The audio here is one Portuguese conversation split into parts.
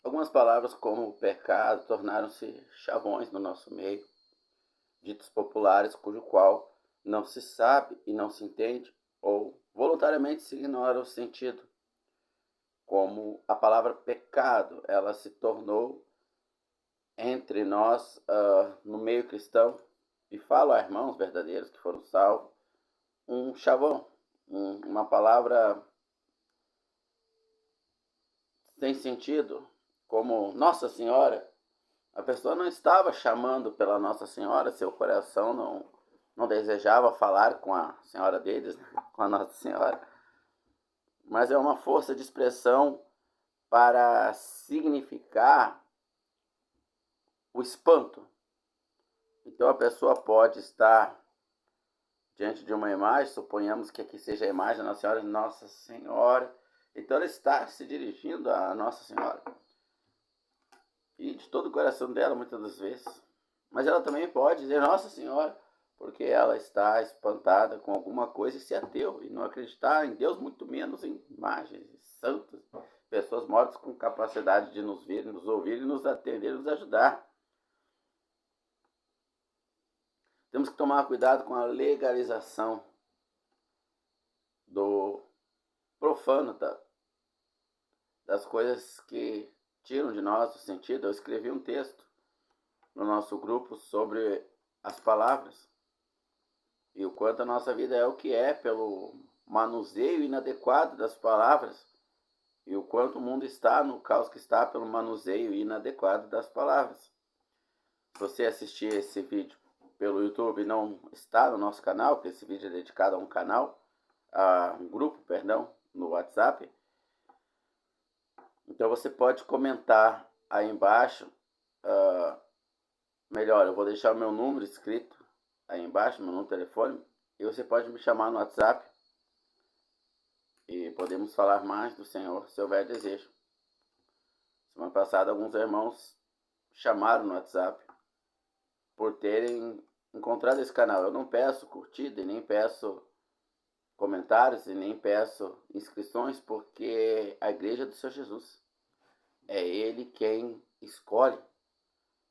Algumas palavras como pecado tornaram-se chavões no nosso meio, ditos populares cujo qual não se sabe e não se entende, ou voluntariamente se ignora o sentido. Como a palavra pecado, ela se tornou entre nós, no meio cristão, e falo a irmãos verdadeiros que foram salvos, um chavão, uma palavra sem sentido, como Nossa Senhora. A pessoa não estava chamando pela Nossa Senhora, seu coração não desejava falar com a Senhora deles, né? Com a Nossa Senhora, mas é uma força de expressão para significar o espanto. Então a pessoa pode estar diante de uma imagem, suponhamos que aqui seja a imagem da Nossa Senhora, Nossa Senhora, então ela está se dirigindo à Nossa Senhora, e de todo o coração dela, muitas das vezes. Mas ela também pode dizer Nossa Senhora, porque ela está espantada com alguma coisa e se ateu, e não acreditar em Deus, muito menos em imagens, santos, pessoas mortas com capacidade de nos ver, nos ouvir e nos atender, nos ajudar. Temos que tomar cuidado com a legalização do profano, das coisas que tiram de nós o sentido. Eu escrevi um texto no nosso grupo sobre as palavras e o quanto a nossa vida é o que é pelo manuseio inadequado das palavras, e o quanto o mundo está no caos que está pelo manuseio inadequado das palavras. Se você assistir esse vídeo pelo YouTube e não está no nosso canal, porque esse vídeo é dedicado a um canal, a um grupo, perdão, no WhatsApp, então você pode comentar aí embaixo. Melhor, eu vou deixar o meu número escrito aí embaixo, meu número de telefone, e você pode me chamar no WhatsApp e podemos falar mais do Senhor, se houver desejo. Semana passada, alguns irmãos chamaram no WhatsApp por terem encontrado esse canal. Eu não peço curtida e nem peço comentários e nem peço inscrições, porque a igreja é do Senhor Jesus. É Ele quem escolhe.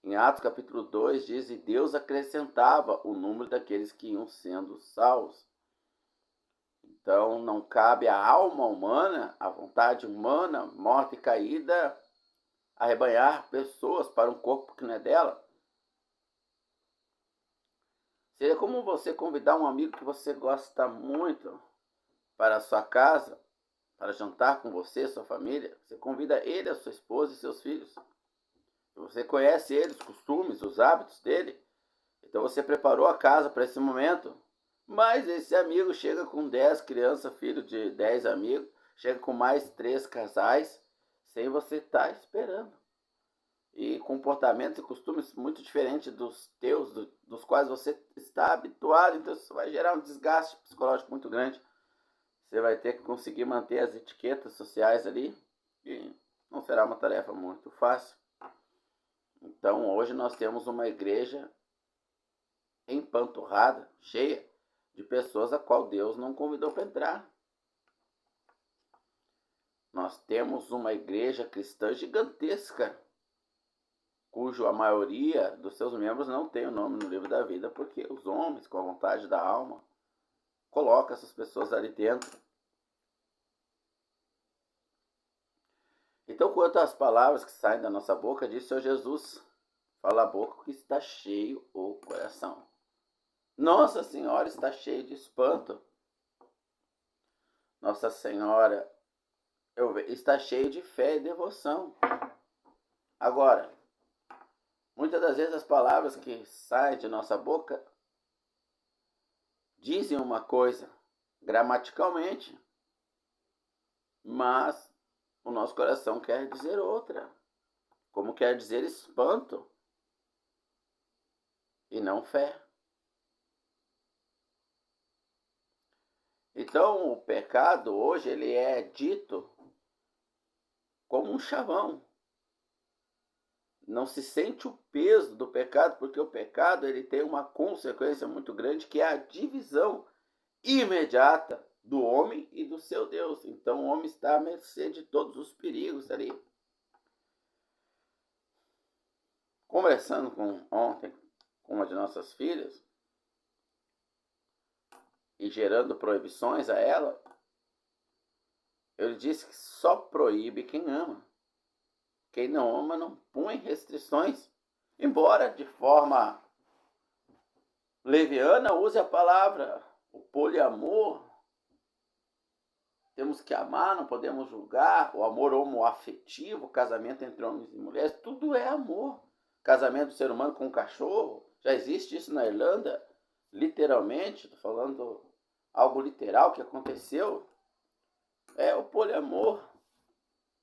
Em Atos capítulo 2 diz, e Deus acrescentava o número daqueles que iam sendo salvos. Então não cabe à alma humana, à vontade humana, morta e caída, arrebanhar pessoas para um corpo que não é dela. Seria como você convidar um amigo que você gosta muito para a sua casa, para jantar com você, sua família. Você convida ele, a sua esposa e seus filhos. Você conhece ele, os costumes, os hábitos dele. Então você preparou a casa para esse momento. Mas esse amigo chega com 10 crianças, filho de 10 amigos, chega com mais 3 casais, sem você estar esperando. E comportamentos e costumes muito diferentes dos teus, dos quais você está habituado. Então isso vai gerar um desgaste psicológico muito grande. Você vai ter que conseguir manter as etiquetas sociais ali, e não será uma tarefa muito fácil. Então hoje nós temos uma igreja empanturrada, cheia de pessoas a qual Deus não convidou para entrar. Nós temos uma igreja cristã gigantesca, cujo a maioria dos seus membros não tem o nome no livro da vida, porque os homens, com a vontade da alma, colocam essas pessoas ali dentro. Então, quanto às palavras que saem da nossa boca, diz o Senhor Jesus, fala a boca que está cheio o coração. Nossa Senhora está cheia de espanto. Nossa Senhora está cheia de fé e devoção. Agora, muitas das vezes as palavras que saem de nossa boca dizem uma coisa gramaticalmente, mas o nosso coração quer dizer outra, como quer dizer espanto e não fé. Então, o pecado hoje ele é dito como um chavão. Não se sente o peso do pecado, porque o pecado ele tem uma consequência muito grande, que é a divisão imediata do homem e do seu Deus. Então o homem está à mercê de todos os perigos ali. conversando ontem com uma de nossas filhas e gerando proibições a ela, eu lhe disse que só proíbe quem ama. Quem não ama não põe restrições, embora de forma leviana use a palavra, o poliamor. Temos que amar, não podemos julgar. O amor homoafetivo, o casamento entre homens e mulheres, tudo é amor. Casamento do ser humano com um cachorro, já existe isso na Irlanda, literalmente, estou falando algo literal que aconteceu. É o poliamor.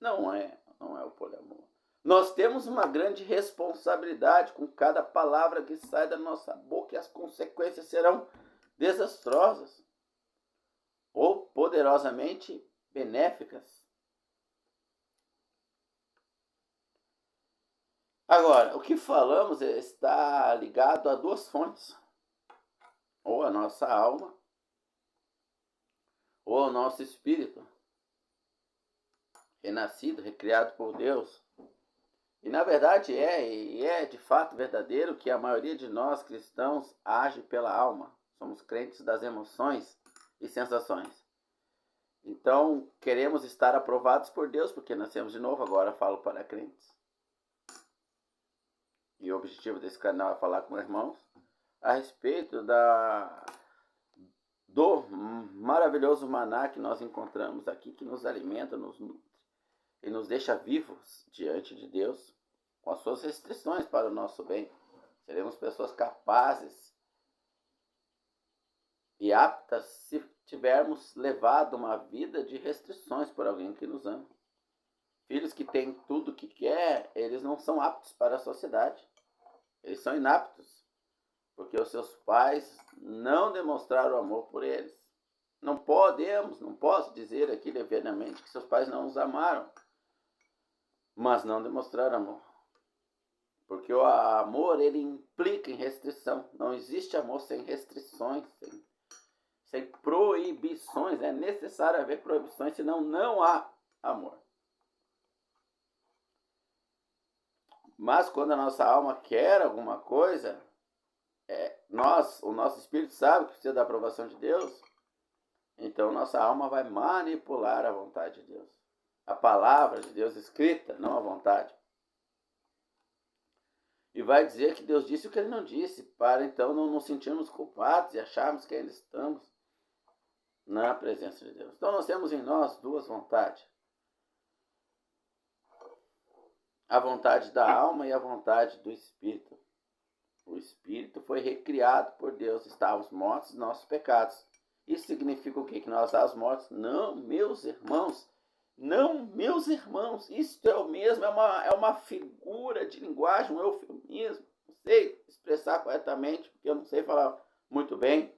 Não é o poliamor. Nós temos uma grande responsabilidade com cada palavra que sai da nossa boca e as consequências serão desastrosas ou poderosamente benéficas. Agora, o que falamos está ligado a duas fontes, ou a nossa alma, ou ao nosso espírito, renascido, recriado por Deus. E na verdade é de fato verdadeiro que a maioria de nós cristãos age pela alma. Somos crentes das emoções e sensações. Então, queremos estar aprovados por Deus, porque nascemos de novo, agora falo para crentes. E o objetivo desse canal é falar com irmãos a respeito do maravilhoso maná que nós encontramos aqui, que nos alimenta, nos nutre e nos deixa vivos diante de Deus, com as suas restrições para o nosso bem. Seremos pessoas capazes e aptas se tivermos levado uma vida de restrições por alguém que nos ama. Filhos que têm tudo o que quer, eles não são aptos para a sociedade. Eles são inaptos, porque os seus pais não demonstraram amor por eles. Não posso dizer aqui levianamente que seus pais não os amaram, mas não demonstraram amor. Porque o amor, ele implica em restrição. Não existe amor sem restrições, sem proibições. É necessário haver proibições, senão não há amor. Mas quando a nossa alma quer alguma coisa, o nosso espírito sabe que precisa da aprovação de Deus, então nossa alma vai manipular a vontade de Deus. A palavra de Deus escrita, não a vontade. E vai dizer que Deus disse o que ele não disse, para então não nos sentirmos culpados e acharmos que ainda estamos na presença de Deus. Então nós temos em nós duas vontades. A vontade da alma e a vontade do espírito. O espírito foi recriado por Deus. Estávamos mortos nos nossos pecados. Isso significa o quê? Que nós estávamos mortos? Não, meus irmãos. Não, meus irmãos. Isso é o mesmo. É uma figura de linguagem, um eufemismo. Não sei expressar corretamente, porque eu não sei falar muito bem.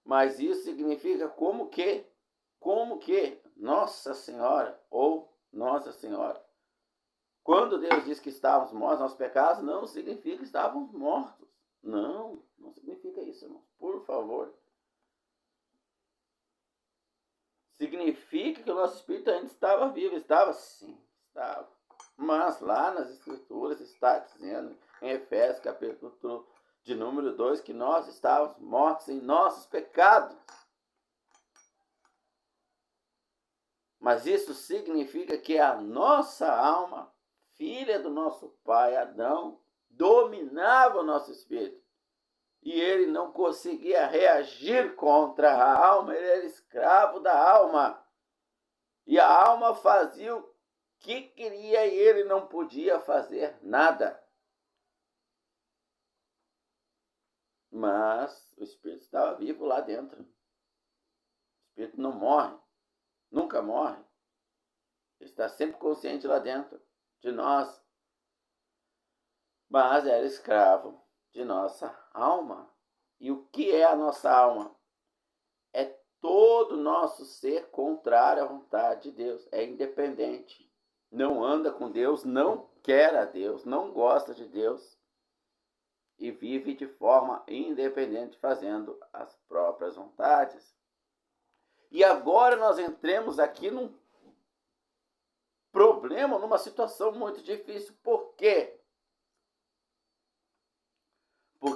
Mas isso significa como que Nossa Senhora ou Nossa Senhora. Quando Deus diz que estávamos mortos nos nossos pecados, não significa que estávamos mortos. Não significa isso, irmão. Por favor. Significa que o nosso espírito ainda estava vivo. Estava? Sim, estava. Mas lá nas Escrituras está dizendo, em Efésios, capítulo de número 2, que nós estávamos mortos em nossos pecados. Mas isso significa que a nossa alma, filha do nosso pai Adão, dominava o nosso espírito. E ele não conseguia reagir contra a alma, ele era escravo da alma. E a alma fazia o que queria e ele não podia fazer nada. Mas o espírito estava vivo lá dentro. O espírito não morre, nunca morre. Ele está sempre consciente lá dentro de nós. Mas era escravo de nossa alma. E o que é a nossa alma? É todo o nosso ser contrário à vontade de Deus. É independente. Não anda com Deus, não quer a Deus, não gosta de Deus. E vive de forma independente, fazendo as próprias vontades. E agora nós entremos aqui num problema, numa situação muito difícil. Por quê?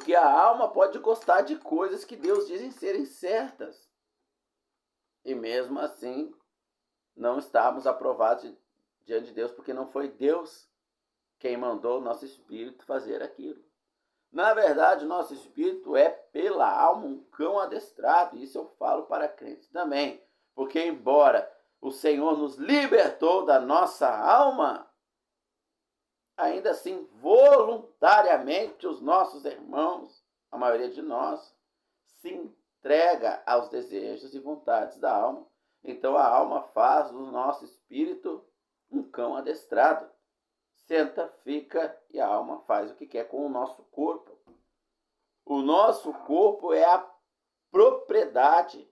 Porque a alma pode gostar de coisas que Deus diz serem certas. E mesmo assim, não estamos aprovados diante de Deus, porque não foi Deus quem mandou o nosso espírito fazer aquilo. Na verdade, o nosso espírito é pela alma um cão adestrado. Isso eu falo para crentes também. Porque embora o Senhor nos libertou da nossa alma, ainda assim, voluntariamente, os nossos irmãos, a maioria de nós, se entrega aos desejos e vontades da alma. Então a alma faz do nosso espírito um cão adestrado. Senta, fica e a alma faz o que quer com o nosso corpo. O nosso corpo é a propriedade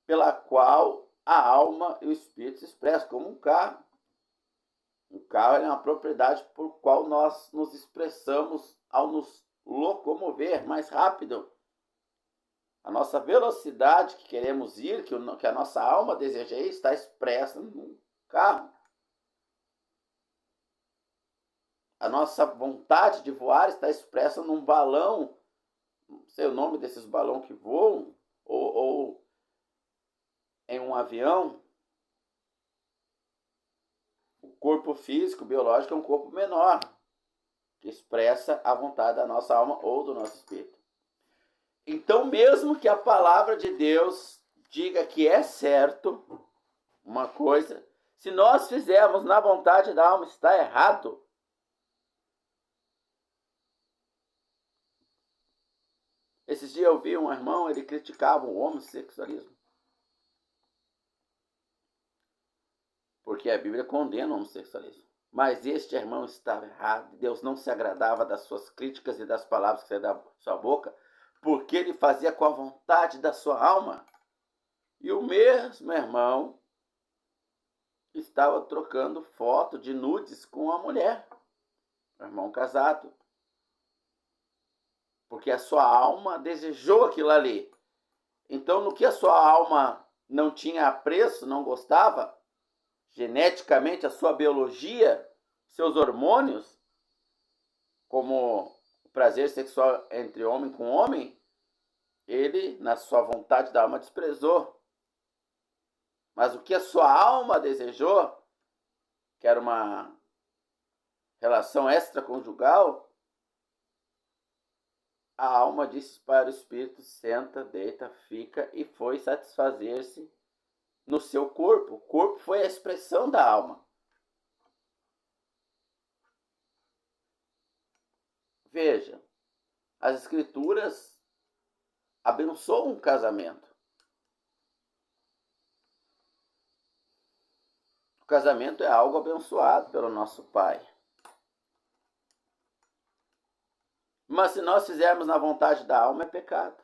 pela qual a alma e o espírito se expressam, como um carro. Um carro é uma propriedade por qual nós nos expressamos ao nos locomover mais rápido. A nossa velocidade que queremos ir, que a nossa alma deseja ir, está expressa num carro. A nossa vontade de voar está expressa num balão, não sei o nome desses balões que voam, ou em um avião. O corpo físico, biológico, é um corpo menor, que expressa a vontade da nossa alma ou do nosso espírito. Então, mesmo que a palavra de Deus diga que é certo uma coisa, se nós fizermos na vontade da alma, está errado. Esses dias eu vi um irmão, ele criticava o homossexualismo. Porque a Bíblia condena o homossexualismo. Mas este irmão estava errado. Deus não se agradava das suas críticas e das palavras que saíam da sua boca, porque ele fazia com a vontade da sua alma. E o mesmo irmão estava trocando foto de nudes com a mulher. O irmão casado. Porque a sua alma desejou aquilo ali. Então, no que a sua alma não tinha apreço, não gostava, geneticamente, a sua biologia, seus hormônios, como o prazer sexual entre homem com homem, ele, na sua vontade da alma, desprezou. Mas o que a sua alma desejou, que era uma relação extraconjugal, a alma disse para o espírito: senta, deita, fica, e foi satisfazer-se no seu corpo. O corpo foi a expressão da alma. Veja, as escrituras abençoam um casamento. O casamento é algo abençoado pelo nosso Pai. Mas se nós fizermos na vontade da alma, é pecado.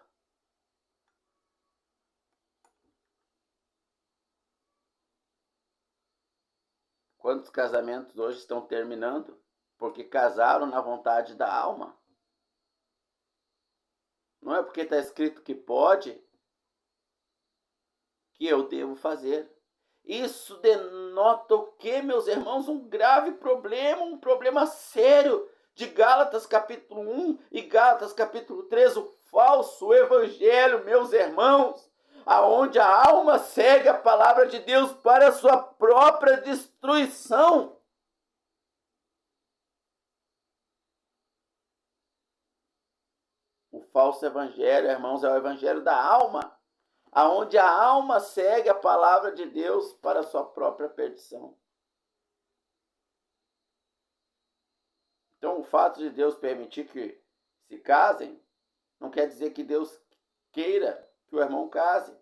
Quantos casamentos hoje estão terminando porque casaram na vontade da alma? Não é porque está escrito que pode que eu devo fazer. Isso denota o quê, meus irmãos? Um grave problema, um problema sério de Gálatas capítulo 1 e Gálatas capítulo 3, o falso evangelho, meus irmãos, aonde a alma segue a palavra de Deus para a sua própria destruição. O falso evangelho, irmãos, é o evangelho da alma, aonde a alma segue a palavra de Deus para a sua própria perdição. Então, o fato de Deus permitir que se casem não quer dizer que Deus queira que o irmão case.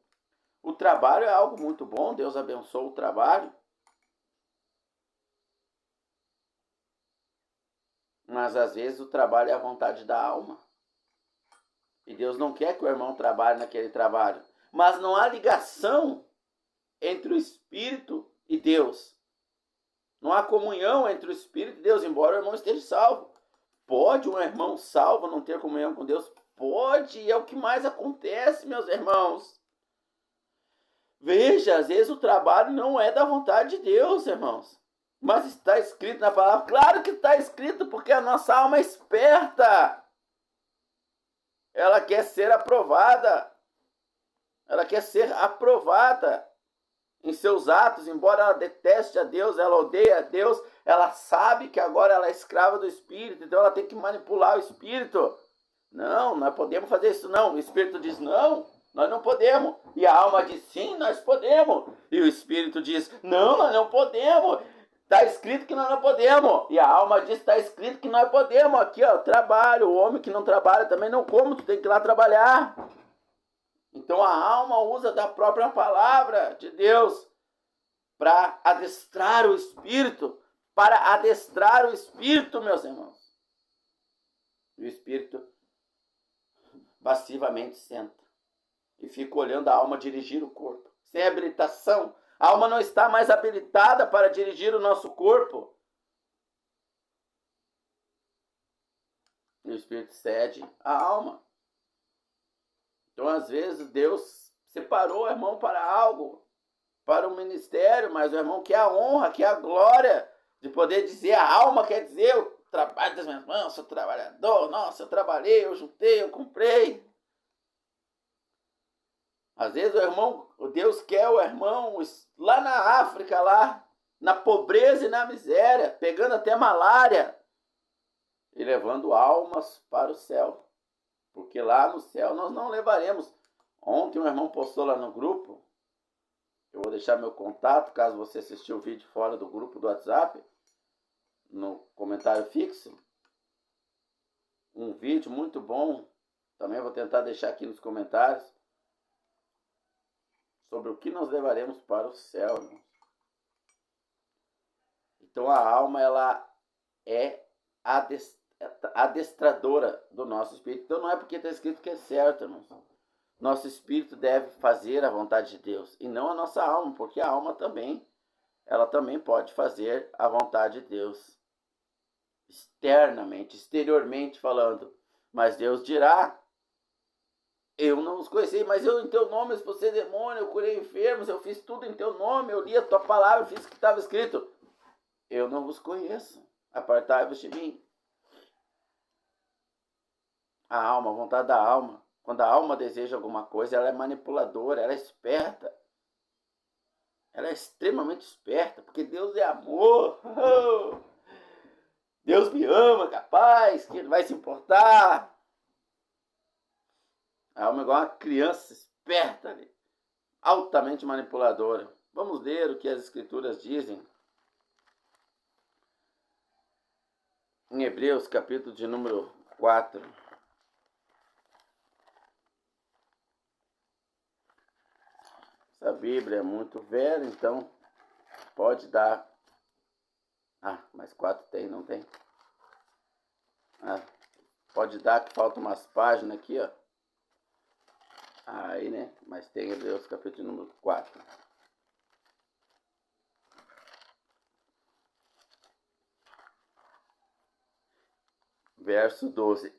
O trabalho é algo muito bom, Deus abençoa o trabalho. Mas, às vezes, o trabalho é a vontade da alma. E Deus não quer que o irmão trabalhe naquele trabalho. Mas não há ligação entre o Espírito e Deus. Não há comunhão entre o Espírito e Deus, embora o irmão esteja salvo. Pode um irmão salvo não ter comunhão com Deus? Pode, e é o que mais acontece, meus irmãos. Veja, às vezes o trabalho não é da vontade de Deus, irmãos. Mas está escrito na palavra. Claro que está escrito, porque a nossa alma é esperta. ela quer ser aprovada. Ela quer ser aprovada em seus atos, embora ela deteste a Deus, ela odeia a Deus, ela sabe que agora ela é escrava do Espírito, então ela tem que manipular o Espírito. Não, nós podemos fazer isso não. O Espírito diz, não, nós não podemos. E a alma diz, sim, nós podemos. E o Espírito diz, não, nós não podemos. Está escrito que nós não podemos. E a alma diz, está escrito que nós podemos. Aqui, ó, trabalho. O homem que não trabalha também não come, tu tem que ir lá trabalhar. Então a alma usa da própria palavra de Deus para adestrar o Espírito. Para adestrar o Espírito, meus irmãos. E o Espírito passivamente senta e fica olhando a alma dirigir o corpo. Sem habilitação, a alma não está mais habilitada para dirigir o nosso corpo. E o Espírito cede a alma. Então, às vezes, Deus separou o irmão para algo, para um ministério, mas o irmão quer a honra, quer a glória de poder dizer, a alma quer dizer, o trabalho das minhas mãos, sou trabalhador, nossa, eu trabalhei, eu juntei, eu comprei. Às vezes o Deus quer o irmão lá na África, lá na pobreza e na miséria, pegando até malária e levando almas para o céu. Porque lá no céu nós não levaremos. Ontem um irmão postou lá no grupo, eu vou deixar meu contato, caso você assistiu o vídeo fora do grupo do WhatsApp, no comentário fixo, um vídeo muito bom, também vou tentar deixar aqui nos comentários, sobre o que nós levaremos para o céu, irmãos. Então a alma, ela é adestradora do nosso espírito. Então não é porque está escrito que é certo, irmãos. Nosso espírito deve fazer a vontade de Deus, e não a nossa alma, porque a alma também, ela também pode fazer a vontade de Deus. Externamente, exteriormente falando. Mas Deus dirá, eu não os conheci, mas eu em teu nome expulsei demônio, eu curei enfermos, eu fiz tudo em teu nome, eu li a tua palavra, fiz o que estava escrito. Eu não vos conheço, apartai-vos de mim. A alma, a vontade da alma. Quando a alma deseja alguma coisa, ela é manipuladora, ela é esperta. Ela é extremamente esperta, porque Deus é amor. Deus me ama, capaz, que ele vai se importar. A alma é igual uma criança esperta, altamente manipuladora. Vamos ler o que as Escrituras dizem. Em Hebreus, capítulo de número 4. Essa Bíblia é muito velha, então pode dar... Ah, mas 4 tem, não tem? Ah, pode dar que faltam umas páginas aqui, ó. Aí, né? Mas tem Hebreus, capítulo número 4. Verso 12.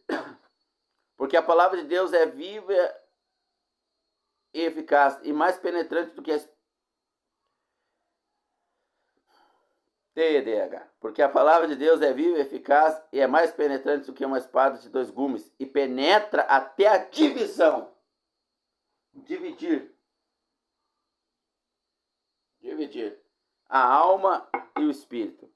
Porque a palavra de Deus é viva e eficaz, e mais penetrante do que a TDH. Porque a palavra de Deus é viva e eficaz, e é mais penetrante do que uma espada de 2 gumes, e penetra até a divisão. Dividir a alma e o espírito,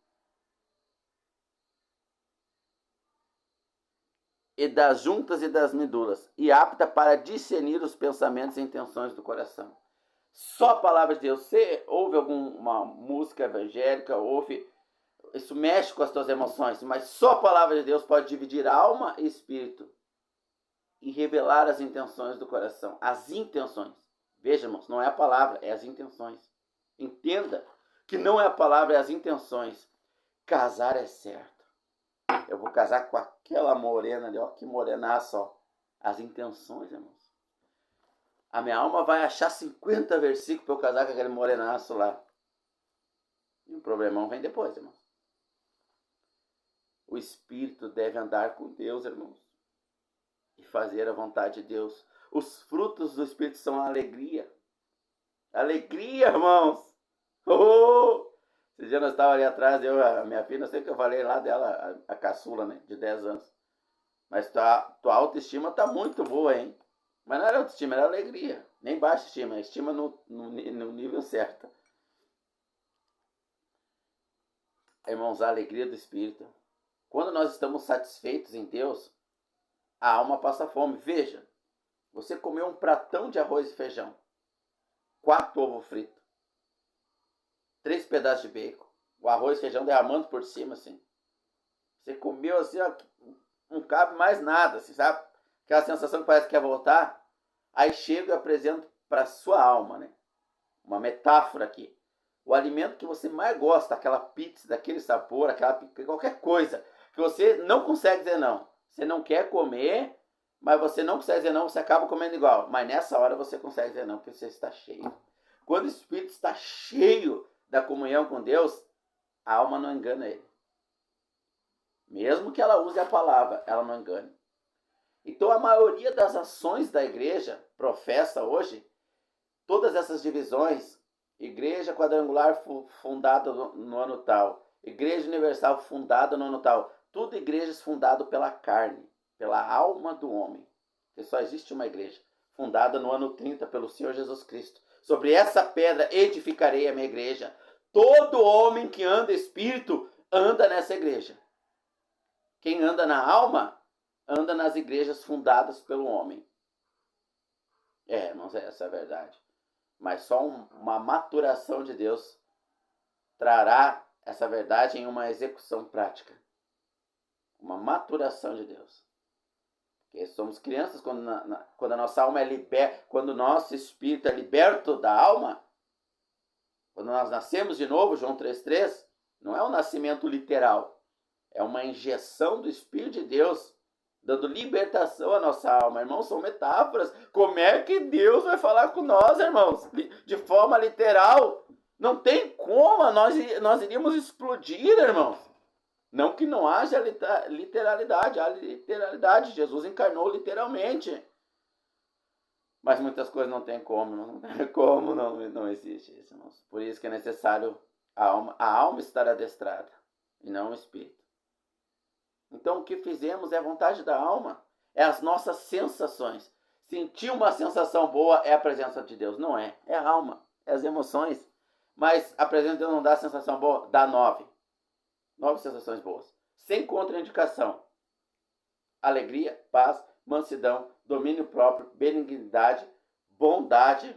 e das juntas e das medulas, e apta para discernir os pensamentos e intenções do coração. Só a palavra de Deus. Você ouve alguma música evangélica, ouve, isso mexe com as tuas emoções, mas só a palavra de Deus pode dividir alma e espírito e revelar as intenções do coração. As intenções. Veja, irmãos, não é a palavra, é as intenções. Entenda que não é a palavra, é as intenções. Casar é certo. Eu vou casar com aquela morena ali, ó, que morenaça, ó. As intenções, irmãos. A minha alma vai achar 50 versículos para eu casar com aquele morenaço lá. E o problemão vem depois, irmãos. O espírito deve andar com Deus, irmãos, e fazer a vontade de Deus. Os frutos do espírito são a alegria. Alegria, irmãos. Oh! Esse dia nós estávamos ali atrás, a minha filha, não sei o que eu falei lá dela, a caçula, né, de 10 anos. Mas tua autoestima tá muito boa, hein? Mas não era autoestima, era alegria. Nem baixa estima, estima no nível certo. Irmãos, a alegria do Espírito. Quando nós estamos satisfeitos em Deus, a alma passa fome. Veja, você comeu um pratão de arroz e feijão, 4 ovos fritos, 3 pedaços de bacon, o arroz e feijão derramando por cima, assim. Você comeu assim, ó, não cabe mais nada, assim, sabe? Aquela sensação que parece que quer voltar. Aí chego e apresento para sua alma, né? Uma metáfora aqui. O alimento que você mais gosta, aquela pizza, daquele sabor, qualquer coisa, que você não consegue dizer não. Você não quer comer, mas você não consegue dizer não, você acaba comendo igual. Mas nessa hora você consegue dizer não, porque você está cheio. Quando o Espírito está cheio da comunhão com Deus, a alma não engana ele. Mesmo que ela use a palavra, ela não engana. Então a maioria das ações da igreja professa hoje todas essas divisões: igreja quadrangular fundada no ano tal, igreja universal fundada no ano tal, tudo igrejas fundadas pela carne, pela alma do homem. Porque só existe uma igreja, fundada no ano 30 pelo Senhor Jesus Cristo. Sobre essa pedra edificarei a minha igreja. Todo homem que anda espírito anda nessa igreja. Quem anda na alma anda nas igrejas fundadas pelo homem. Irmãos, essa é a verdade. Mas só uma maturação de Deus trará essa verdade em uma execução prática. Uma maturação de Deus. Porque somos crianças quando a nossa alma é liberta, quando o nosso espírito é liberto da alma, quando nós nascemos de novo, João 3,3, não é um nascimento literal, é uma injeção do Espírito de Deus, dando libertação à nossa alma. Irmãos, são metáforas. Como é que Deus vai falar com nós, irmãos? De forma literal. Não tem como, nós iríamos explodir, irmãos. Não que não haja literalidade, há literalidade. Jesus encarnou literalmente. Mas muitas coisas não tem como, não existe isso, irmãos. Por isso que é necessário a alma estar adestrada, e não o espírito. Então o que fizemos é a vontade da alma, é as nossas sensações. Sentir uma sensação boa é a presença de Deus, não é? É a alma, é as emoções. Mas a presença de Deus não dá sensação boa? Dá 9. 9 sensações boas. Sem contraindicação. Alegria, paz, mansidão, domínio próprio, benignidade, bondade,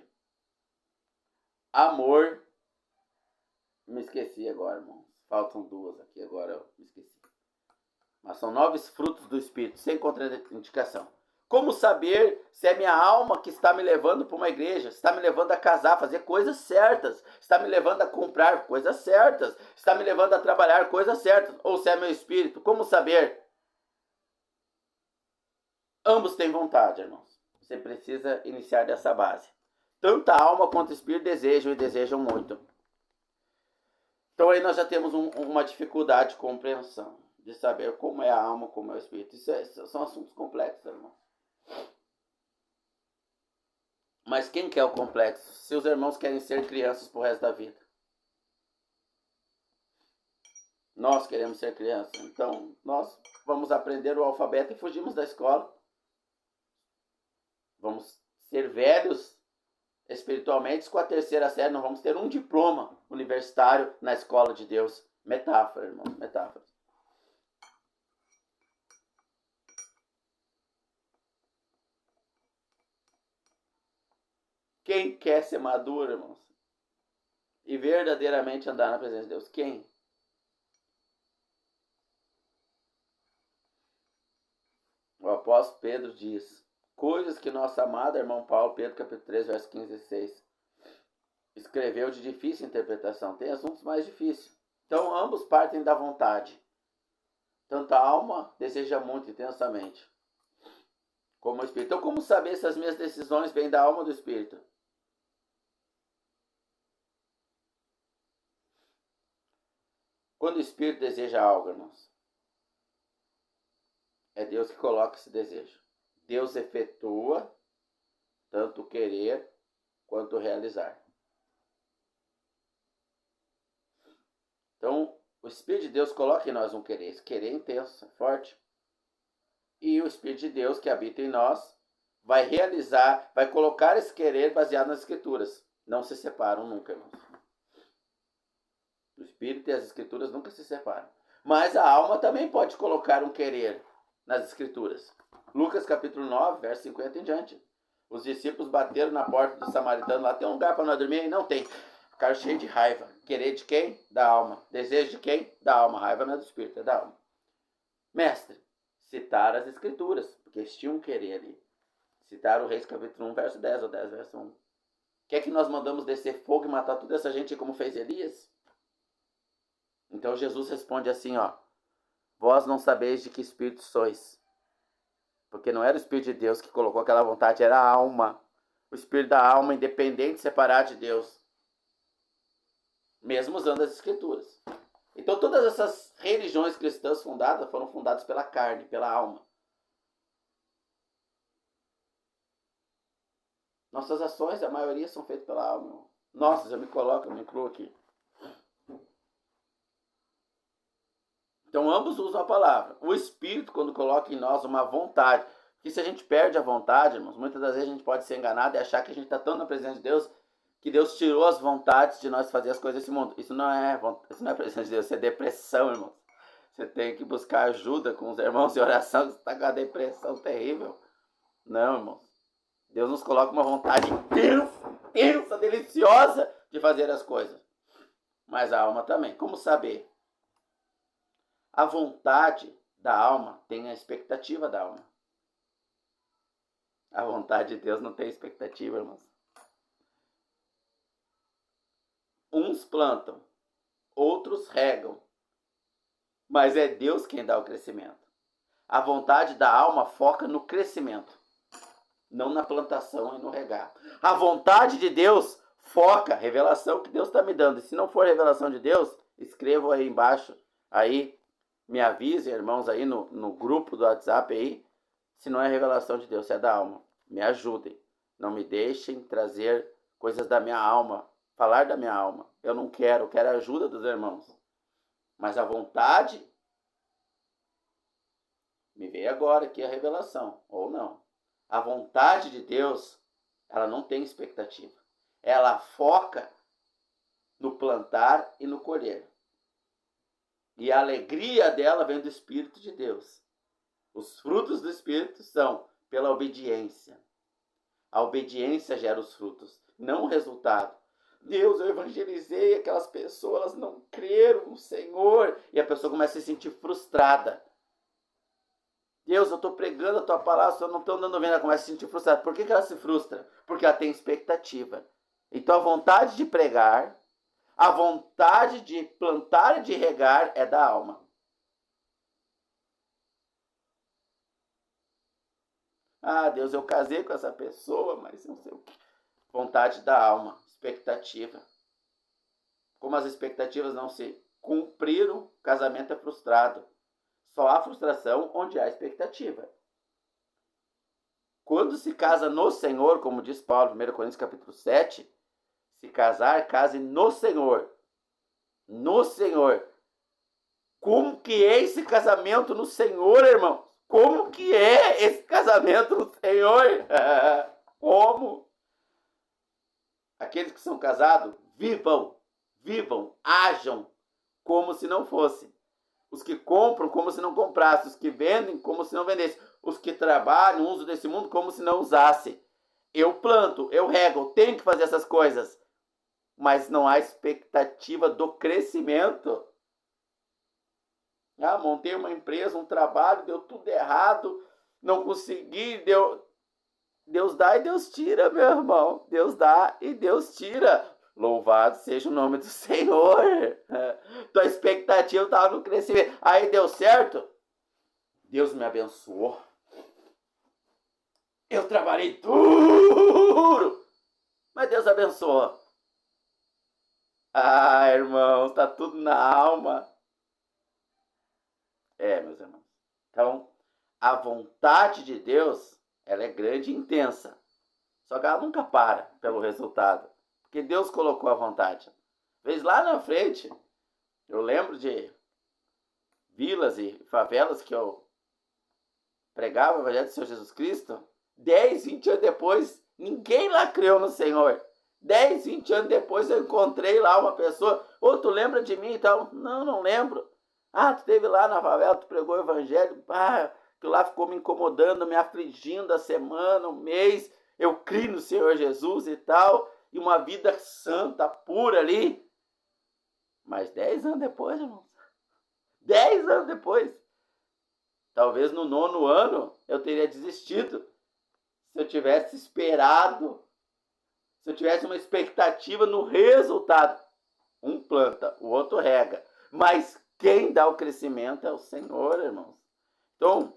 amor. Me esqueci agora, irmãos. Faltam 2 aqui, agora eu me esqueci. Mas são 9 frutos do Espírito, sem contraindicação. Como saber se é minha alma que está me levando para uma igreja, está me levando a casar, fazer coisas certas, está me levando a comprar coisas certas, está me levando a trabalhar coisas certas, ou se é meu espírito? Como saber? Ambos têm vontade, irmãos. Você precisa iniciar dessa base. Tanto a alma quanto o espírito desejam e desejam muito. Então aí nós já temos uma dificuldade de compreensão, de saber como é a alma, como é o espírito. Isso são assuntos complexos, irmão. Mas quem quer o complexo? Se os irmãos querem ser crianças pro resto da vida. Nós queremos ser crianças. Então, nós vamos aprender o alfabeto e fugimos da escola. Vamos ser velhos espiritualmente com a 3ª série. Não vamos ter um diploma universitário na escola de Deus. Metáfora, irmão. Metáfora. Quem quer ser maduro, irmãos? E verdadeiramente andar na presença de Deus? Quem? O apóstolo Pedro diz: coisas que nosso amado irmão Paulo, Pedro capítulo 3, verso 15 e 16, escreveu de difícil interpretação. Tem assuntos mais difíceis. Então ambos partem da vontade. Tanto a alma deseja muito intensamente, como o espírito. Então como saber se as minhas decisões vêm da alma ou do espírito? Quando o espírito deseja algo, irmãos, é Deus que coloca esse desejo. Deus efetua tanto o querer quanto o realizar. Então, o Espírito de Deus coloca em nós um querer. Esse querer é intenso, é forte. E o Espírito de Deus que habita em nós vai realizar, vai colocar esse querer baseado nas Escrituras. Não se separam nunca, irmãos. O Espírito e as Escrituras nunca se separam. Mas a alma também pode colocar um querer nas Escrituras. Lucas capítulo 9, verso 50 em diante. Os discípulos bateram na porta do samaritano lá. Tem um lugar para nós dormir aí? Não tem. Ficaram cheios de raiva. Querer de quem? Da alma. Desejo de quem? Da alma. Raiva não é do Espírito, é da alma. Mestre, citar as Escrituras, porque eles tinham um querer ali. Citar o Reis capítulo 1, verso 10, ou 10, verso 1. Quer que nós mandamos descer fogo e matar toda essa gente como fez Elias? Então Jesus responde assim, ó. Vós não sabeis de que espírito sois. Porque não era o Espírito de Deus que colocou aquela vontade, era a alma. O Espírito da alma, independente, separado de Deus. Mesmo usando as Escrituras. Então todas essas religiões cristãs fundadas foram fundadas pela carne, pela alma. Nossas ações, a maioria, são feitas pela alma. Nossas, eu me incluo aqui. Então ambos usam a palavra. O Espírito, quando coloca em nós uma vontade. Porque se a gente perde a vontade, irmãos, muitas das vezes a gente pode ser enganado e achar que a gente está tão na presença de Deus que Deus tirou as vontades de nós fazer as coisas desse mundo. Isso não é presença de Deus, isso é depressão, irmãos. Você tem que buscar ajuda com os irmãos em oração, você está com a depressão terrível. Não, irmãos. Deus nos coloca uma vontade intensa, deliciosa de fazer as coisas. Mas a alma também. Como saber? A vontade da alma tem a expectativa da alma. A vontade de Deus não tem expectativa, irmãos. Uns plantam, outros regam, mas é Deus quem dá o crescimento. A vontade da alma foca no crescimento, não na plantação e no regar. A vontade de Deus foca, revelação que Deus está me dando. E se não for revelação de Deus, escrevam aí embaixo, aí me avisem, irmãos, aí no grupo do WhatsApp aí, se não é revelação de Deus, se é da alma. Me ajudem. Não me deixem trazer coisas da minha alma, falar da minha alma. Eu não quero, eu quero a ajuda dos irmãos. Mas a vontade, me veio agora aqui a revelação, ou não. A vontade de Deus, ela não tem expectativa. Ela foca no plantar e no colher. E a alegria dela vem do Espírito de Deus. Os frutos do Espírito são pela obediência. A obediência gera os frutos, não o resultado. Deus, eu evangelizei aquelas pessoas, elas não creram no Senhor. E a pessoa começa a se sentir frustrada. Deus, eu estou pregando a tua palavra, só não estou dando venda, ela começa a se sentir frustrada. Por que ela se frustra? Porque ela tem expectativa. Então a vontade de pregar, a vontade de plantar e de regar é da alma. Ah, Deus, eu casei com essa pessoa, mas não sei o que. Vontade da alma, expectativa. Como as expectativas não se cumpriram, o casamento é frustrado. Só há frustração onde há expectativa. Quando se casa no Senhor, como diz Paulo, 1 Coríntios capítulo 7, se casar, case no Senhor. No Senhor. Como que é esse casamento no Senhor, irmãos? Como que é esse casamento no Senhor? Como? Aqueles que são casados, vivam, ajam como se não fosse. Os que compram como se não comprassem, os que vendem como se não vendessem, os que trabalham, usam desse mundo como se não usassem. Eu planto, eu rego, eu tenho que fazer essas coisas, mas não há expectativa do crescimento. Ah, montei uma empresa, um trabalho, deu tudo errado, não consegui, Deus dá e Deus tira, meu irmão. Deus dá e Deus tira. Louvado seja o nome do Senhor. Tua expectativa estava no crescimento. Aí deu certo? Deus me abençoou. Eu trabalhei duro, mas Deus abençoou. Ah, irmão, tá tudo na alma. Meus irmãos. Então, a vontade de Deus, ela é grande e intensa. Só que ela nunca para pelo resultado. Porque Deus colocou a vontade. Vez lá na frente, eu lembro de vilas e favelas que eu pregava o evangelho do Senhor Jesus Cristo, 10, 20 anos depois, ninguém lá creu no Senhor. 10, 20 anos depois eu encontrei lá uma pessoa, ô, tu lembra de mim e tal? Não, não lembro. Ah, tu esteve lá na favela, tu pregou o evangelho, que lá ficou me incomodando, me afligindo a semana, um mês, eu criei no Senhor Jesus e tal, e uma vida santa, pura ali. Mas 10 anos depois, irmãos, 10 anos depois, talvez no 9º ano eu teria desistido. Se eu tivesse esperado, se eu tivesse uma expectativa no resultado. Um planta, o outro rega. Mas quem dá o crescimento é o Senhor, irmãos. Então,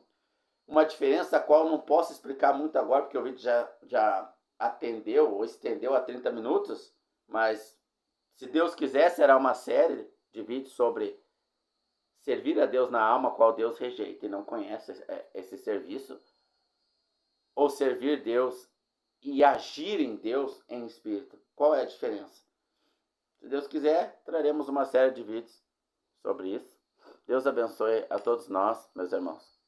uma diferença a qual eu não posso explicar muito agora, porque o vídeo já atendeu ou estendeu a 30 minutos, mas se Deus quiser, será uma série de vídeos sobre servir a Deus na alma, qual Deus rejeita e não conhece esse serviço, ou servir Deus e agir em Deus em espírito. Qual é a diferença? Se Deus quiser, traremos uma série de vídeos sobre isso. Deus abençoe a todos nós, meus irmãos.